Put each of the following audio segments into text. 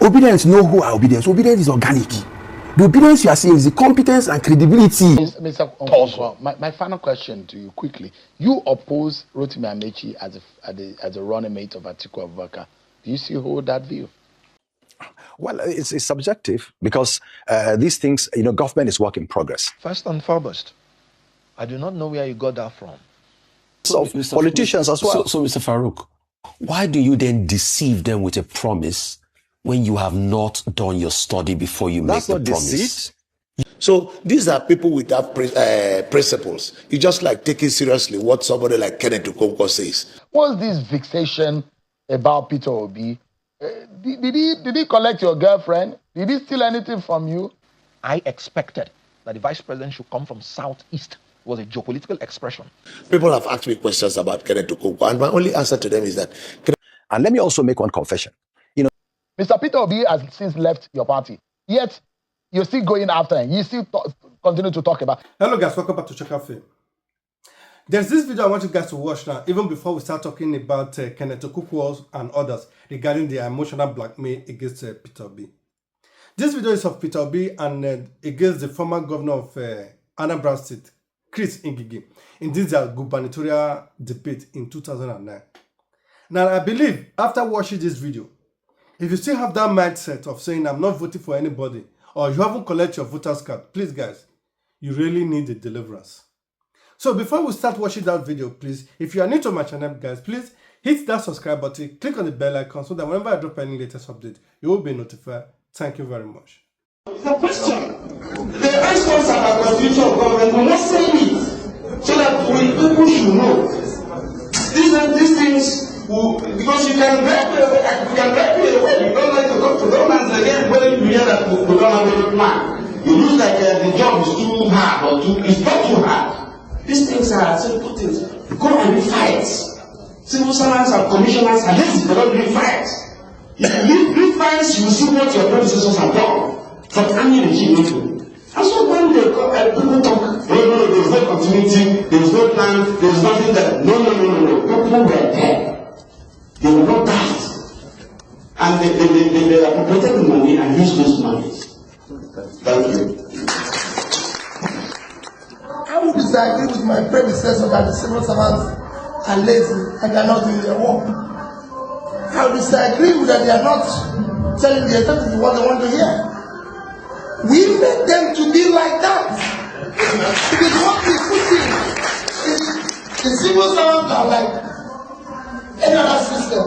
Obedience, know who are obedience. Obedience is organic. The obedience you are seeing is the competence and credibility. Mr. Okonkwo, my final question to you quickly. You oppose Rotimi Amechi as a running mate of Atiku Abubakar. Do you still hold that view? Well, it's subjective because these things, government is work in progress. First and foremost, I do not know where you got that from. So politicians as well. So, Mr. Farouk, why do you then deceive them with a promise when you have not done your study before you make the promise? Deceit. So these are people without principles. You just like taking seriously what somebody like Kenneth Okonkwo says. What's this fixation about Peter Obi? Did he collect your girlfriend? Did he steal anything from you? I expected that the vice president should come from Southeast. It was a geopolitical expression. People have asked me questions about Kenneth Okonkwo, and my only answer to them is that. And let me also make one confession. Mr. Peter Obi has since left your party, yet you're still going after him. You still continue to talk about. Hello guys, welcome back to Chaka Film. There's this video I want you guys to watch now, even before we start talking about Kenneth Okonkwo and others regarding the emotional blackmail against Peter Obi. This video is of Peter Obi and against the former governor of Anambra State, Chris Ngige, in this gubernatorial debate in 2009. Now, I believe after watching this video, if you still have that mindset of saying I'm not voting for anybody, or you haven't collected your voter's card, please guys, you really need a deliverance. So before we start watching that video, please, if you are new to my channel, guys, please hit that subscribe button, click on the bell icon so that whenever I drop any latest update, you will be notified. Thank you very much. The question, the response of the constitution of government, we must say it so that people should know. These things. Because you can break me away. You don't like to talk to governments again when you hear that we don't have a plan. You lose like the job is too hard it's not too hard. These things are simple things. Go and fight. Civil servants and commissioners are lazy, they don't really fight. If you read fights, you will see what your predecessors have done. From any regime. And so when they people talk, no, there is no continuity, there is no plan, there is nothing that. No. People were there. They will not die. And they appropriated the money and used those monies. Thank you. I would disagree with my predecessor that the civil servants are lazy and they are not doing their work. I would disagree with that they are not telling the authorities what they want to hear. We make them to be like that. It is what we put in. The civil servants are like another system.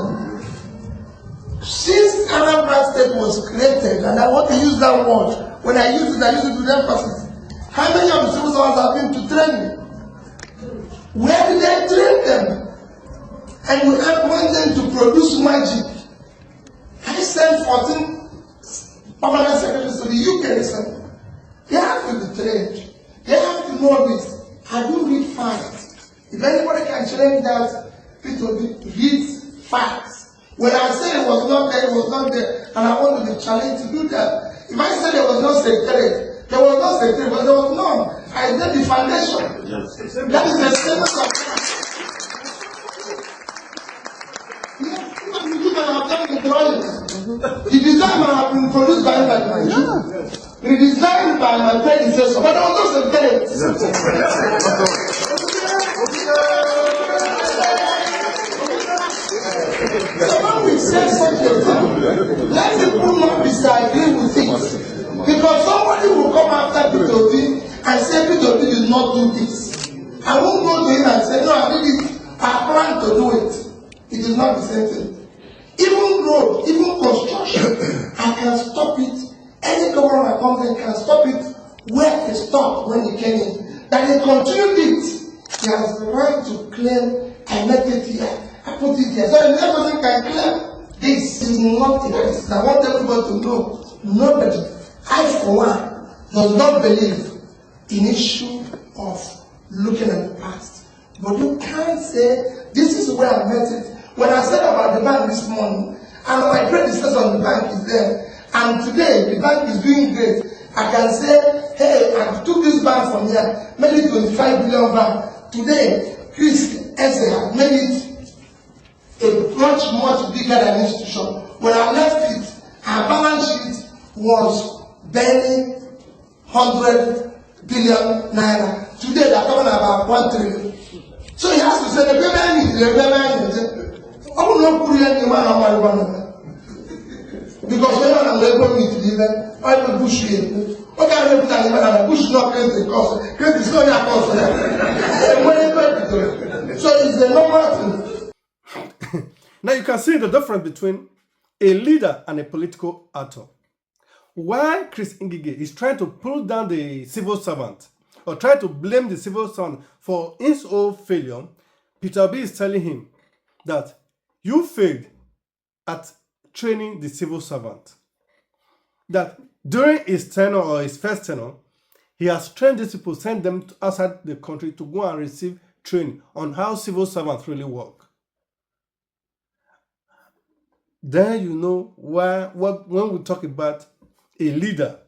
Since Anambra State was created, and I want to use that word, when I use it with emphasis. How many of the civil servants have been to training? Where did they train them? And we want them to produce magic. I sent 14 permanent secretaries to the UK recently. They have to be trained. They have to know this. I do read facts. If anybody can challenge that, Peter reads facts. When I said it was not there, it was not there, and I wanted the challenge to do that. If I said there was no secretary, there was no secretary, but there was none. I did the foundation. Yes. That is the statement of fact. Yes, you can have done the drawings. The design might have been produced by anybody. Redesigned by my predecessor, but there was no secretary. So when we say such a thing, let people not disagree with it. Because somebody will come after Peter Obi and say Peter Obi did not do this. I won't go to him and say, no, I did it. I plan to do it. It is not the same thing. Even road, even construction, I can stop it. Any government company can stop it where it stopped when he came in. That he continued it. He has the right to claim, I make it here. I put it here. So if everyone can claim, this is not it. I want everybody to know. Nobody, I for one, does not believe in issue of looking at the past. But you can't say, this is where I met it. When I said about the bank this morning, and my predecessor on the bank is there, and today the bank is doing great, I can say, hey, I took this bank from here, made it 25 billion bank. Today, Chris Ngige made it a much bigger than institution. When I left it, Our balance sheet was barely 100 billion naira. Today, they're coming about 1 trillion. So he has to say, the payment is the payment. I will not put any man on my one. Because when I'm able to live, I will push you. What can I do that? I'm push not crazy because crazy is not your cause. So it's a normal thing. Now you can see the difference between a leader and a political actor. Why Chris Ngige is trying to pull down the civil servant or try to blame the civil servant for his own failure, Peter Obi is telling him that you failed at training the civil servant. That during his tenure or his first tenure, he has trained these people, sent them outside the country to go and receive training on how civil servants really work. Then you know when we talk about a leader,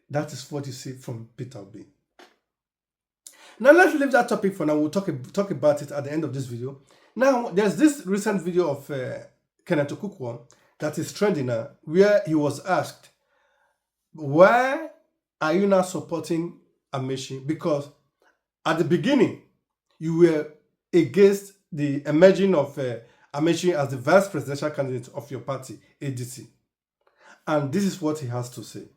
that is what you see from Peter Obi. Now let's leave that topic for now. We'll talk about it at the end of this video. Now there's this recent video of Kenneth Okonkwo that is trending now, where he was asked, why are you not supporting Amaechi? Because at the beginning, you were against the emerging of Amaechi as the vice presidential candidate of your party, ADC. And this is what he has to say.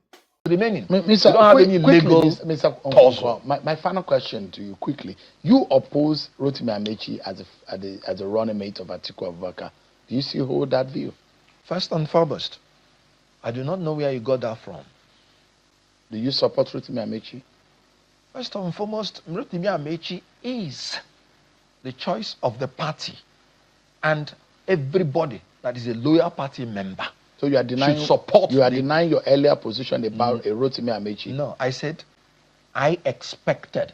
Remaining. Mr. You don't have any legal Mr. Okonkwo, my final question to you quickly. You oppose Rotimi Amaechi as a running mate of Atiku Abubakar. Do you still hold that view? First and foremost, I do not know where you got that from. Do you support Rotimi Amaechi? First and foremost, Rotimi Amaechi is the choice of the party and everybody that is a loyal party member. So you are denying support. You are denying your earlier position about a Rotimi Amaechi. No, I said I expected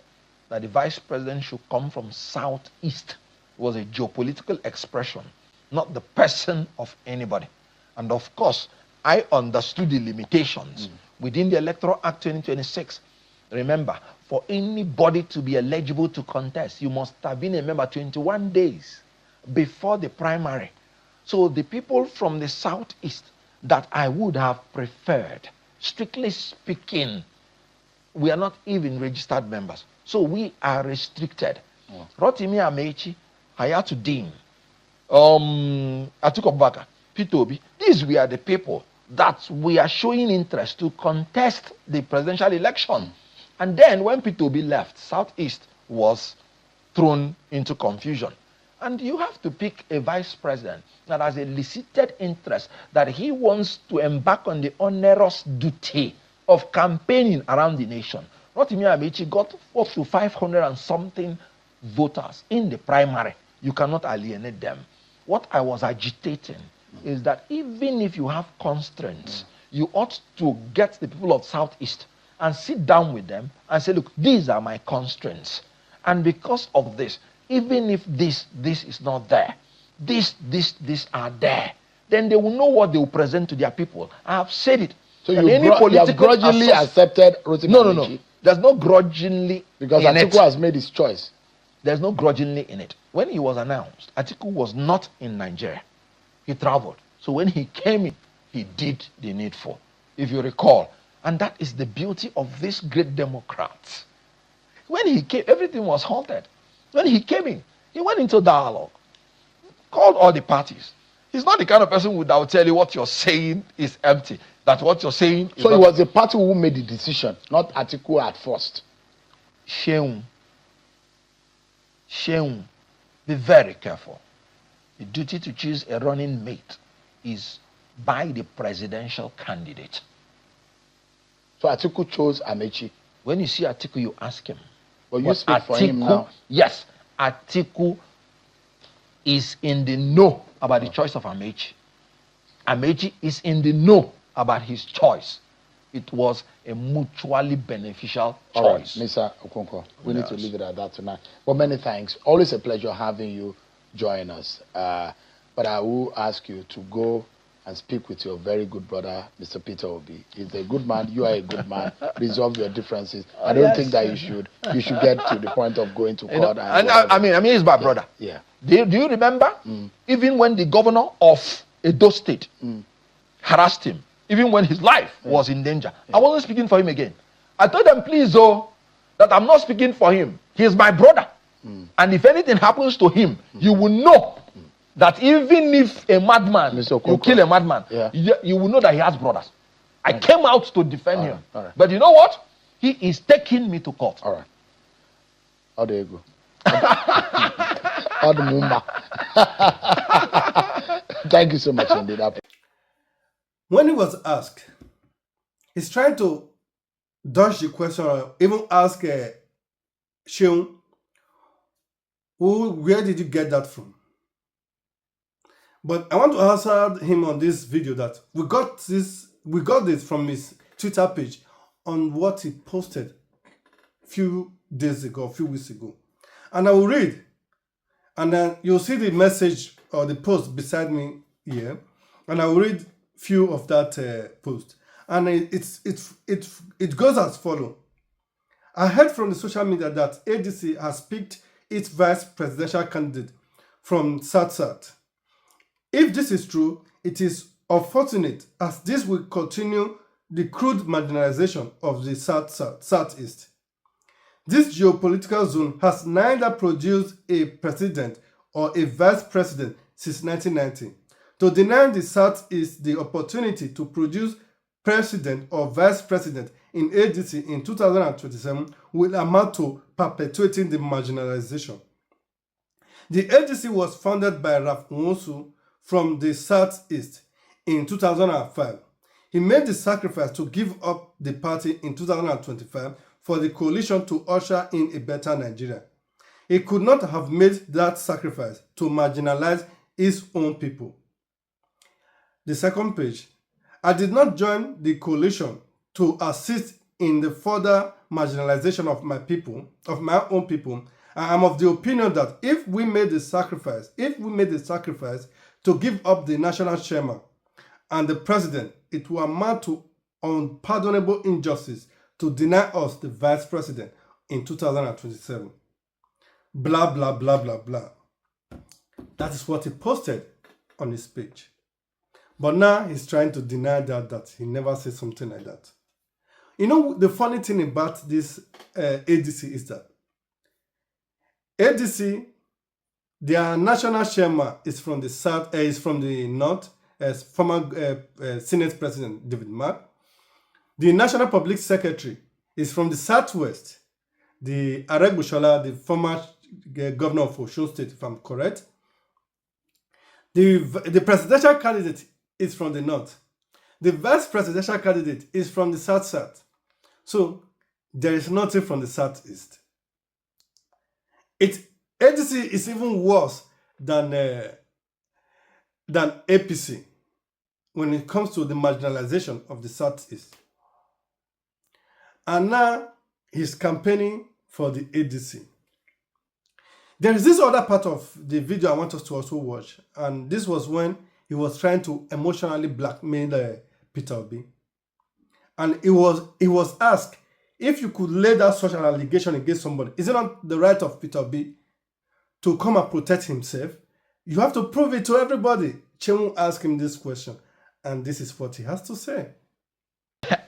that the vice president should come from Southeast. It was a geopolitical expression, not the person of anybody. And of course, I understood the limitations within the Electoral Act 2026. Remember, for anybody to be eligible to contest, you must have been a member 21 days before the primary. So the people from the Southeast that I would have preferred, strictly speaking, we are not even registered members. So we are restricted. Rotimi Amaechi, Hayatuddin, Atiku Abubakar, Peter Obi, these were the people that we are showing interest to contest the presidential election. And then when Peter Obi left, Southeast was thrown into confusion. And you have to pick a vice president that has a elicited interest that he wants to embark on the onerous duty of campaigning around the nation. Rotimi Amaechi got up to 500 and something voters in the primary. You cannot alienate them. What I was agitating is that even if you have constraints, you ought to get the people of Southeast and sit down with them and say, look, these are my constraints. And because of this, even if this is not there, these are there, then they will know what they will present to their people. I have said it. So you have grudgingly accepted Rotimi Amaechi? No. There's no grudgingly because Atiku has made his choice. There's no grudgingly in it. When he was announced, Atiku was not in Nigeria. He traveled. So when he came in, he did the needful, if you recall. And that is the beauty of this great Democrat. When he came, everything was halted. When he came in, he went into dialogue, called all the parties. He's not the kind of person that will tell you what you're saying is empty. That what you're saying is so it was the party who made the decision, not Atiku at first. Sheung, be very careful. The duty to choose a running mate is by the presidential candidate. So Atiku chose Amaechi. When you see Atiku, you ask him. But you speak for him now. Yes, Atiku is in the know about the choice of Amaechi. Amaechi is in the know about his choice. It was a mutually beneficial choice. Right, Mr. Okonkwo, we need to leave it at that tonight. But many thanks. Always a pleasure having you join us. But I will ask you to go and speak with your very good brother, Mr. Peter Obi. He's a good man. You are a good man. Resolve your differences. I don't think that you should get to the point of going to court. I mean, he's my brother. Yeah. Do you remember? Even when the governor of Edo State harassed him, even when his life was in danger. I wasn't speaking for him again. I told them, please, that I'm not speaking for him. He is my brother. And if anything happens to him, you will know that even if a madman, you kill a madman, you will know that he has brothers. I came out to defend him. But you know what? He is taking me to court. All right. How do you go? How the Mumba. Thank you so much indeed. When he was asked, he's trying to dodge the question or even ask Sheung, where did you get that from? But I want to answer him on this video that we got this from his Twitter page on what he posted a few days ago, a few weeks ago. And I will read, and then you'll see the message or the post beside me here, and I will read few of that post. And it goes as follows. I heard from the social media that ADC has picked its vice presidential candidate from South. If this is true, it is unfortunate as this will continue the crude marginalization of the Southeast. This geopolitical zone has neither produced a president or a vice president since 1990. To deny the Southeast the opportunity to produce president or vice president in ADC in 2027 will amount to perpetuating the marginalization. The ADC was founded by Ralph Nwosu from the Southeast in 2005. He made the sacrifice to give up the party in 2025 for the coalition to usher in a better Nigeria. He could not have made that sacrifice to marginalize his own people. The second page. I did not join the coalition to assist in the further marginalization of my people, of my own people. I am of the opinion that if we made the sacrifice to give up the national chairman and the president, it will amount to unpardonable injustice to deny us the vice president in 2027. Blah, blah, blah, blah, blah. That is what he posted on his page. But now he's trying to deny that he never said something like that. You know, the funny thing about this ADC is that ADC, their national chairman is from the south, is from the north, as former Senate President David Umahi. The national public secretary is from the southwest, the Aregbusola, the former governor of Osun State, if I'm correct. The presidential candidate is from the north. The vice presidential candidate is from the south. So there is nothing from the southeast. ADC is even worse than APC when it comes to the marginalization of the southeast. And now he's campaigning for the ADC. There is this other part of the video I want us to also watch, and this was when he was trying to emotionally blackmail Peter Obi. And he was asked, if you could lay down such an allegation against somebody, is it not the right of Peter Obi to come and protect himself? You have to prove it to everybody. Chenwu asked him this question, and this is what he has to say.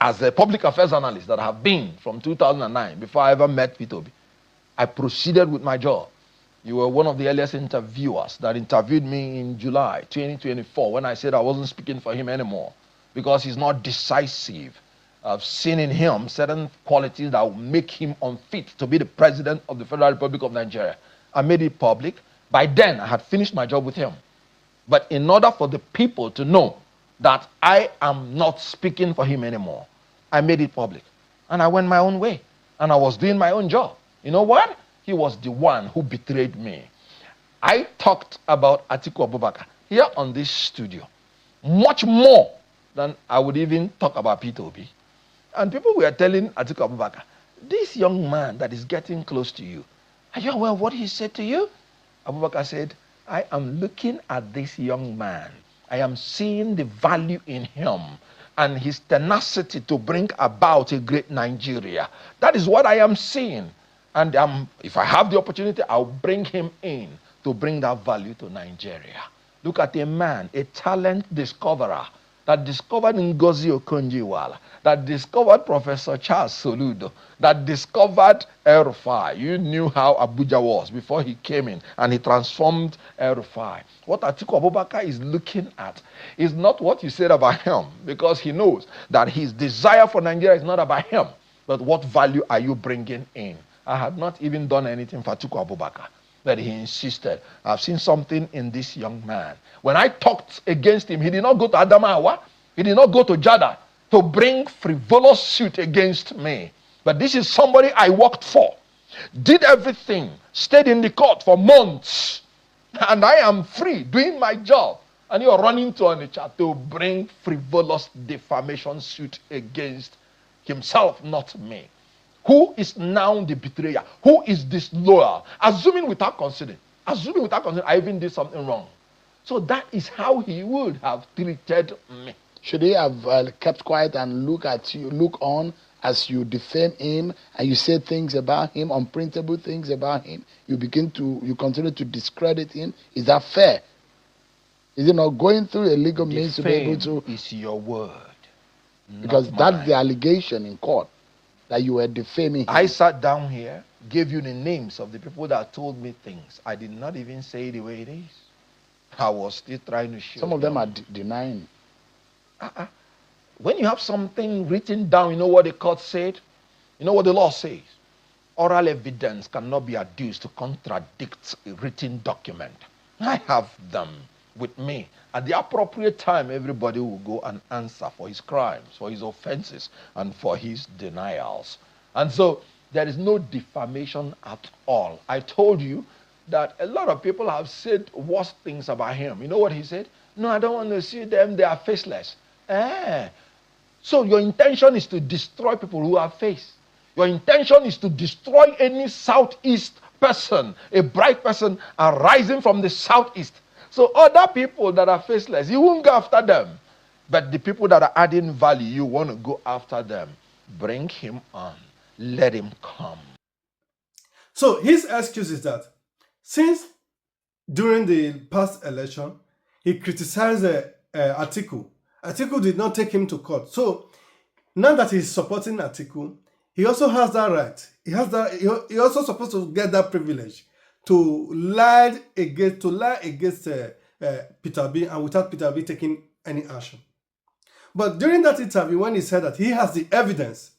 As a public affairs analyst that I have been from 2009, before I ever met Peter Obi, I proceeded with my job. You were one of the earliest interviewers that interviewed me in July 2024 when I said I wasn't speaking for him anymore because he's not decisive. I've seen in him certain qualities that will make him unfit to be the president of the Federal Republic of Nigeria. I made it public. By then, I had finished my job with him. But in order for the people to know that I am not speaking for him anymore, I made it public. And I went my own way. And I was doing my own job. You know what? He was the one who betrayed me. I talked about Atiku Abubakar here on this studio much more than I would even talk about Peter Obi. And people were telling Atiku Abubakar, this young man that is getting close to you, are you aware of what he said to you? Abubakar said, I am looking at this young man. I am seeing the value in him and his tenacity to bring about a great Nigeria. That is what I am seeing. And if I have the opportunity, I'll bring him in to bring that value to Nigeria. Look at a man, a talent discoverer, that discovered Ngozi Okonjo-Iweala, that discovered Professor Charles Soludo, that discovered El-Rufai. You knew how Abuja was before he came in, and he transformed El-Rufai. What Atiku Abubakar is looking at is not what you said about him, because he knows that his desire for Nigeria is not about him, but what value are you bringing in? I had not even done anything for Atiku Abubakar, but he insisted. I've seen something in this young man. When I talked against him, he did not go to Adamawa, he did not go to Jada to bring frivolous suit against me. But this is somebody I worked for, did everything, stayed in the court for months, and I am free doing my job. And you're running to Onitsha to bring frivolous defamation suit against himself, not me. Who is now the betrayer? Who is disloyal? Assuming without considering, I even did something wrong. So that is how he would have treated me. Should he have kept quiet and look on as you defame him and you say things about him, unprintable things about him? You continue to discredit him. Is that fair? Is it not going through a legal means to be able to? Is your word? Because that's the allegation in court, that you were defaming him. I sat down here, gave you the names of the people that told me things. I did not even say the way it is. I was still trying to show. Some of them are denying. When you have something written down, you know what the court said? You know what the law says? Oral evidence cannot be adduced to contradict a written document. I have them with me. At the appropriate time, everybody will go and answer for his crimes, for his offenses, and for his denials. And so there is no defamation at all. I told you that a lot of people have said worse things about him. You know what he said? No, I don't want to see them. They are faceless. So your intention is to destroy people who have face. Your intention is to destroy any Southeast person, a bright person arising from the Southeast. So other people that are faceless, you won't go after them. But the people that are adding value, you want to go after them. Bring him on. Let him come. So his excuse is that since during the past election, he criticized Atiku. Atiku did not take him to court. So now that he's supporting Atiku, he also has that right. He also supposed to get that privilege to lie against Peter Obi, and without Peter Obi taking any action. But during that interview, when he said that he has the evidence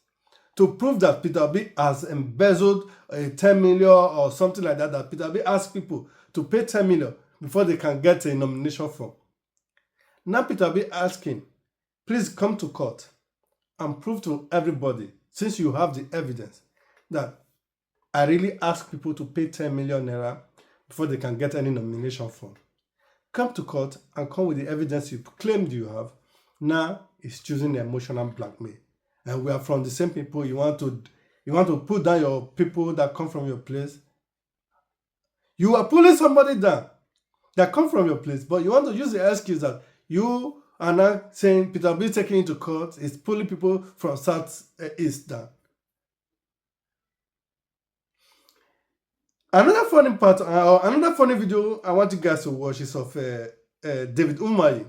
to prove that Peter Obi has embezzled 10 million or something like that, that Peter Obi asked people to pay 10 million before they can get a nomination form. Now Peter Obi asking, please come to court and prove to everybody, since you have the evidence, that I really ask people to pay 10 million naira before they can get any nomination form. Come to court and come with the evidence you claimed you have. Now it's choosing emotional blackmail. And we are from the same people. You want to put down your people that come from your place. You are pulling somebody down that come from your place, but you want to use the excuse that you are not saying Peter Obi taking into court is pulling people from Southeast down. Another funny video I want you guys to watch is of David Umahi,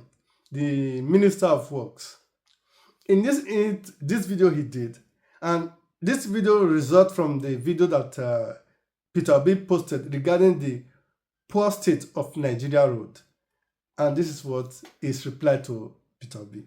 the Minister of Works. In this video he did, and this video results from the video that Peter Obi posted regarding the poor state of Nigeria road. And this is what is replied to Peter Obi.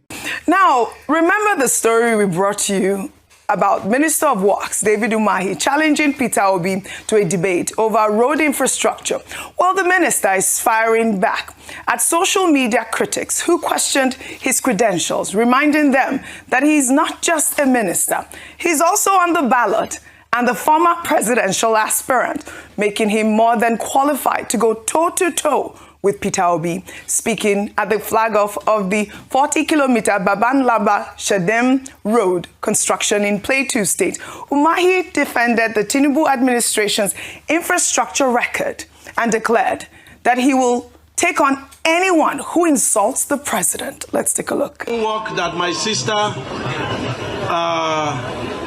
Now, remember the story we brought you about Minister of Works, David Umahi, challenging Peter Obi to a debate over road infrastructure. Well, the minister is firing back at social media critics who questioned his credentials, reminding them that he's not just a minister, he's also on the ballot and the former presidential aspirant, making him more than qualified to go toe-to-toe with Peter Obi. Speaking at the flag-off of the 40-kilometer Baban-Laba-Shedem road construction in Plateau State, Umahi defended the Tinubu administration's infrastructure record and declared that he will take on anyone who insults the president. Let's take a look. Work that my sister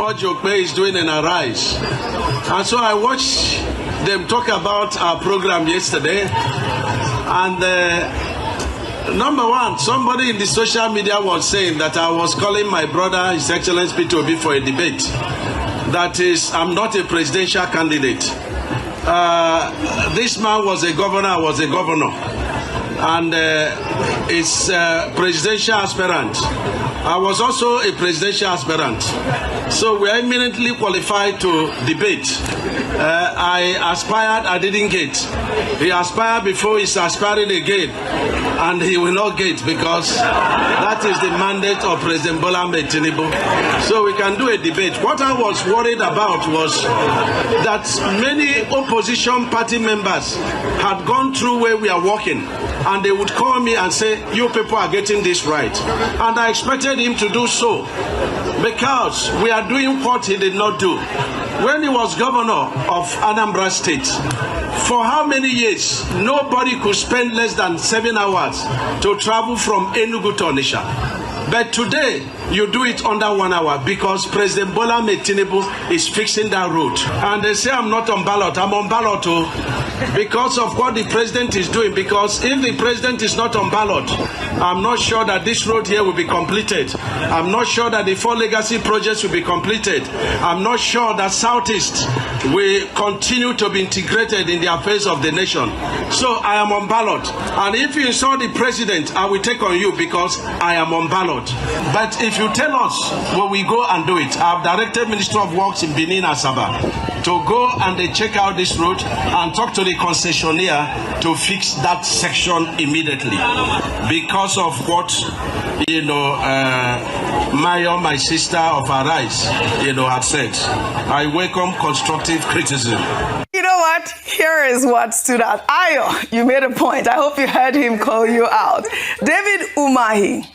Ojokbe is doing in Arise. And so I watched them talk about our program yesterday. And Number one, somebody in the social media was saying that I was calling my brother, His Excellency Peter Obi, for a debate. That is, I'm not a presidential candidate. This man was a governor, I was a governor. And is presidential aspirant. I was also a presidential aspirant. So we are eminently qualified to debate. I aspired, I didn't get. He aspired before, he's aspiring again. And he will not get because that is the mandate of President Bola Ahmed Tinubu. So we can do a debate. What I was worried about was that many opposition party members had gone through where we are working. And they would call me and say, you people are getting this right. And I expected him to do so because we are doing what he did not do. When he was governor of Anambra State, for how many years nobody could spend less than 7 hours to travel from Enugu to Onitsha. But today, you do it under 1 hour because President Bola Ahmed Tinubu is fixing that road. And they say I'm not on ballot. I'm on ballot because of what the president is doing. Because if the president is not on ballot, I'm not sure that this road here will be completed. I'm not sure that the 4 legacy projects will be completed. I'm not sure that Southeast will continue to be integrated in the affairs of the nation. So I am on ballot. And if you insult the president, I will take on you because I am on ballot. But if you tell us where we go and do it, I've directed Minister of Works in Benin, Asaba, to go and they check out this road and talk to the concessionaire to fix that section immediately. Because of what, Mayo, my sister of Arise, had said. I welcome constructive criticism. You know what? Here is what stood out. Ayo, you made a point. I hope you heard him call you out. David Umahi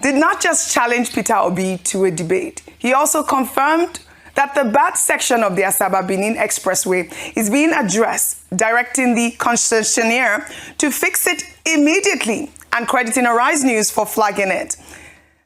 did not just challenge Peter Obi to a debate. He also confirmed that the bad section of the Asaba-Benin Expressway is being addressed, directing the concessionaire to fix it immediately and crediting Arise News for flagging it.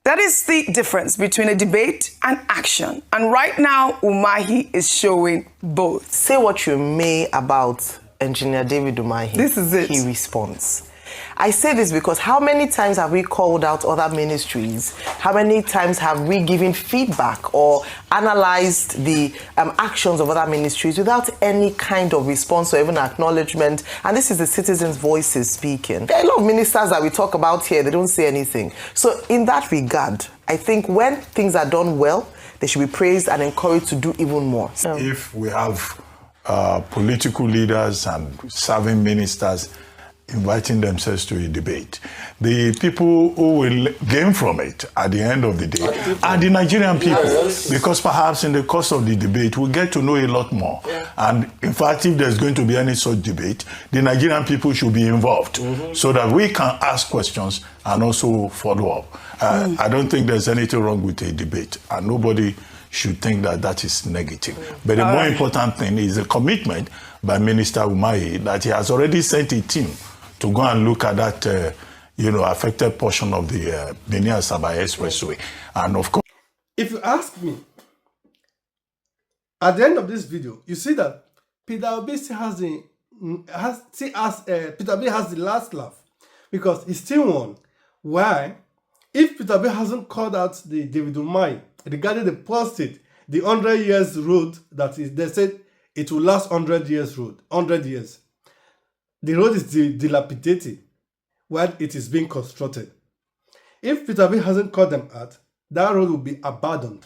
That is the difference between a debate and action. And right now, Umahi is showing both. Say what you may about Engineer David Umahi. This is it. He responds. I say this because how many times have we called out other ministries? How many times have we given feedback or analyzed the actions of other ministries without any kind of response or even acknowledgement? And this is the citizens' voices speaking. There are a lot of ministers that we talk about here, they don't say anything. So in that regard, I think when things are done well, they should be praised and encouraged to do even more. If we have political leaders and serving ministers inviting themselves to a debate, the people who will gain from it at the end of the day are the Nigerian people, because perhaps in the course of the debate we get to know a lot more. And in fact, if there's going to be any such debate, the Nigerian people should be involved so that we can ask questions and also follow up. I don't think there's anything wrong with a debate, and nobody should think that that is negative. But the more important thing is the commitment by Minister Umahi that he has already sent a team to go and look at that, affected portion of the Benin-Asaba Expressway. And of course, if you ask me, at the end of this video, you see that Peter Obi still has Peter Obi has the last laugh because he still won. Why? If Peter Obi hasn't called out the David Umahi regarding the posted, the 100 years road that is, they said it will last 100 years. The road is dilapidated while it is being constructed. If Peter Obi hasn't called them out, that road will be abandoned.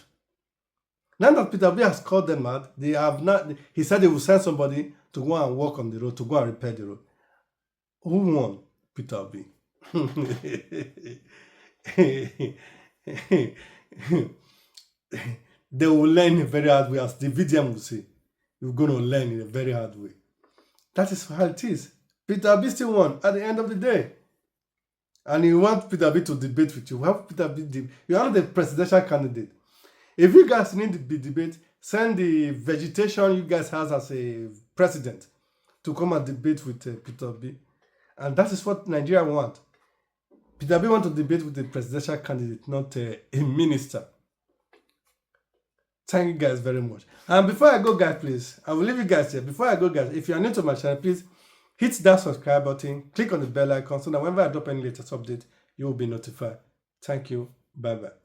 Now that Peter Obi has called them out, they have not. He said they will send somebody to go and work on the road, to go and repair the road. Who won? Peter Obi. They will learn in a very hard way, as the VDM will say. You're going to learn in a very hard way. That is how it is. Peter Obi still won at the end of the day. And you want Peter Obi to debate with you. You are not the presidential candidate. If you guys need to debate, send the vegetation you guys have as a president to come and debate with Peter Obi. And that is what Nigeria want. Peter Obi want to debate with the presidential candidate, not a minister. Thank you guys very much. And before I go, guys, please, I will leave you guys here. Before I go, guys, if you are new to my channel, please hit that subscribe button, click on the bell icon so that whenever I drop any latest update, you will be notified. Thank you. Bye-bye.